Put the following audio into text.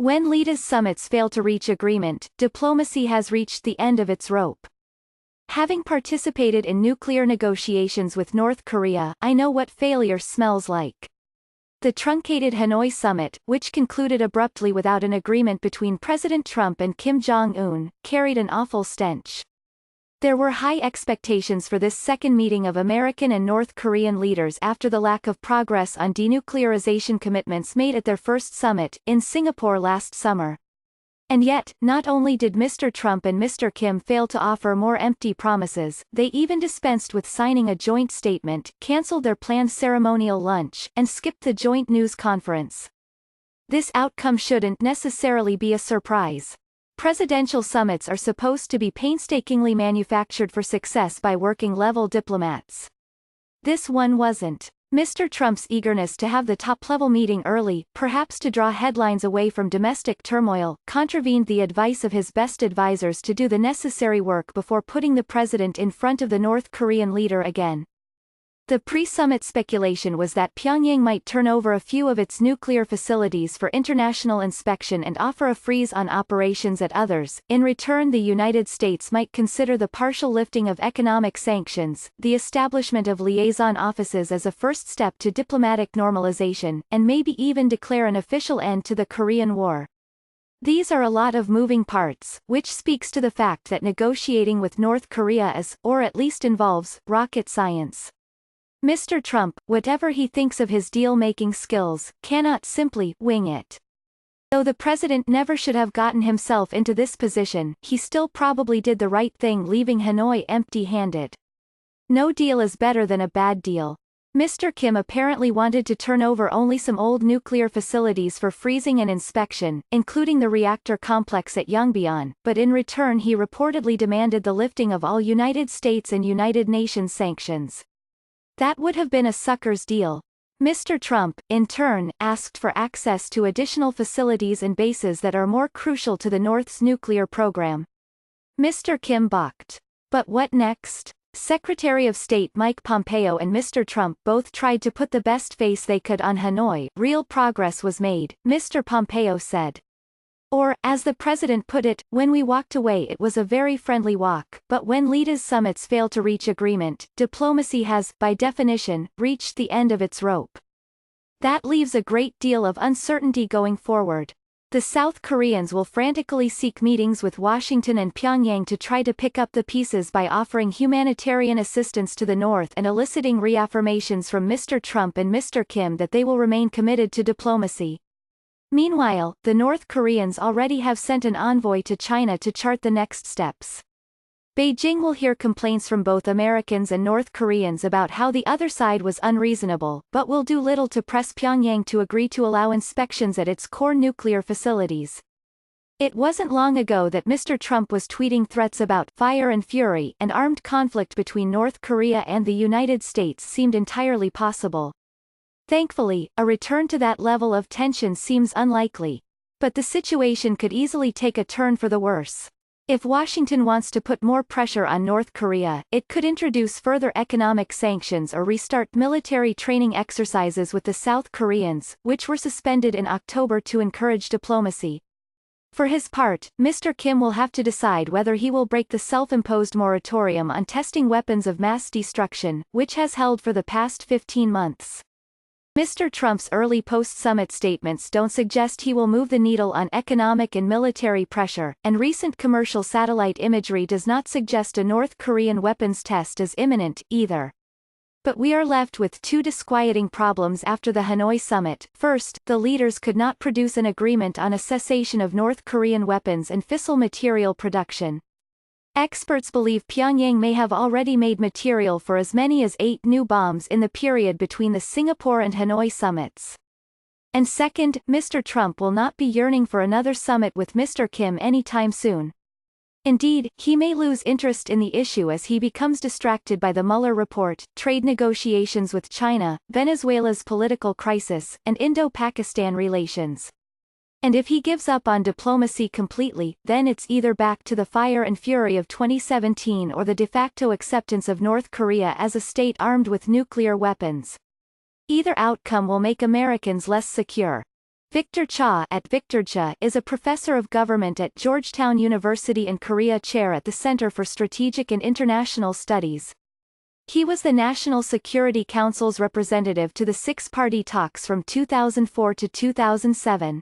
When leaders' summits fail to reach agreement, diplomacy has reached the end of its rope. Having participated in nuclear negotiations with North Korea, I know what failure smells like. The truncated Hanoi summit, which concluded abruptly without an agreement between President Trump and Kim Jong-un, carried an awful stench. There were high expectations for this second meeting of American and North Korean leaders after the lack of progress on denuclearization commitments made at their first summit, in Singapore last summer. And yet, not only did Mr. Trump and Mr. Kim fail to offer more empty promises, they even dispensed with signing a joint statement, cancelled their planned ceremonial lunch, and skipped the joint news conference. This outcome shouldn't necessarily be a surprise. Presidential summits are supposed to be painstakingly manufactured for success by working-level diplomats. This one wasn't. Mr. Trump's eagerness to have the top-level meeting early, perhaps to draw headlines away from domestic turmoil, contravened the advice of his best advisors to do the necessary work before putting the president in front of the North Korean leader again. The pre-summit speculation was that Pyongyang might turn over a few of its nuclear facilities for international inspection and offer a freeze on operations at others. In return, the United States might consider the partial lifting of economic sanctions, the establishment of liaison offices as a first step to diplomatic normalization, and maybe even declare an official end to the Korean War. These are a lot of moving parts, which speaks to the fact that negotiating with North Korea is, or at least involves, rocket science. Mr. Trump, whatever he thinks of his deal-making skills, cannot simply wing it. Though the president never should have gotten himself into this position, he still probably did the right thing leaving Hanoi empty-handed. No deal is better than a bad deal. Mr. Kim apparently wanted to turn over only some old nuclear facilities for freezing and inspection, including the reactor complex at Yongbyon, but in return he reportedly demanded the lifting of all United States and United Nations sanctions. That would have been a sucker's deal. Mr. Trump, in turn, asked for access to additional facilities and bases that are more crucial to the North's nuclear program. Mr. Kim balked. But what next? Secretary of State Mike Pompeo and Mr. Trump both tried to put the best face they could on Hanoi. Real progress was made, Mr. Pompeo said. Or, as the president put it, when we walked away it was a very friendly walk, but when leaders' summits fail to reach agreement, diplomacy has, by definition, reached the end of its rope. That leaves a great deal of uncertainty going forward. The South Koreans will frantically seek meetings with Washington and Pyongyang to try to pick up the pieces by offering humanitarian assistance to the North and eliciting reaffirmations from Mr. Trump and Mr. Kim that they will remain committed to diplomacy. Meanwhile, the North Koreans already have sent an envoy to China to chart the next steps. Beijing will hear complaints from both Americans and North Koreans about how the other side was unreasonable, but will do little to press Pyongyang to agree to allow inspections at its core nuclear facilities. It wasn't long ago that Mr. Trump was tweeting threats about fire and fury, and armed conflict between North Korea and the United States seemed entirely possible. Thankfully, a return to that level of tension seems unlikely. But the situation could easily take a turn for the worse. If Washington wants to put more pressure on North Korea, it could introduce further economic sanctions or restart military training exercises with the South Koreans, which were suspended in October to encourage diplomacy. For his part, Mr. Kim will have to decide whether he will break the self-imposed moratorium on testing weapons of mass destruction, which has held for the past 15 months. Mr. Trump's early post-summit statements don't suggest he will move the needle on economic and military pressure, and recent commercial satellite imagery does not suggest a North Korean weapons test is imminent, either. But we are left with two disquieting problems after the Hanoi summit. First, the leaders could not produce an agreement on a cessation of North Korean weapons and fissile material production. Experts believe Pyongyang may have already made material for as many as 8 new bombs in the period between the Singapore and Hanoi summits. And second, Mr. Trump will not be yearning for another summit with Mr. Kim anytime soon. Indeed, he may lose interest in the issue as he becomes distracted by the Mueller report, trade negotiations with China, Venezuela's political crisis, and Indo-Pakistan relations. And if he gives up on diplomacy completely, then it's either back to the fire and fury of 2017 or the de facto acceptance of North Korea as a state armed with nuclear weapons. Either outcome will make Americans less secure. Victor Cha at Victor Cha is a professor of government at Georgetown University and Korea Chair at the Center for Strategic and International Studies. He was the National Security Council's representative to the six-party talks from 2004 to 2007.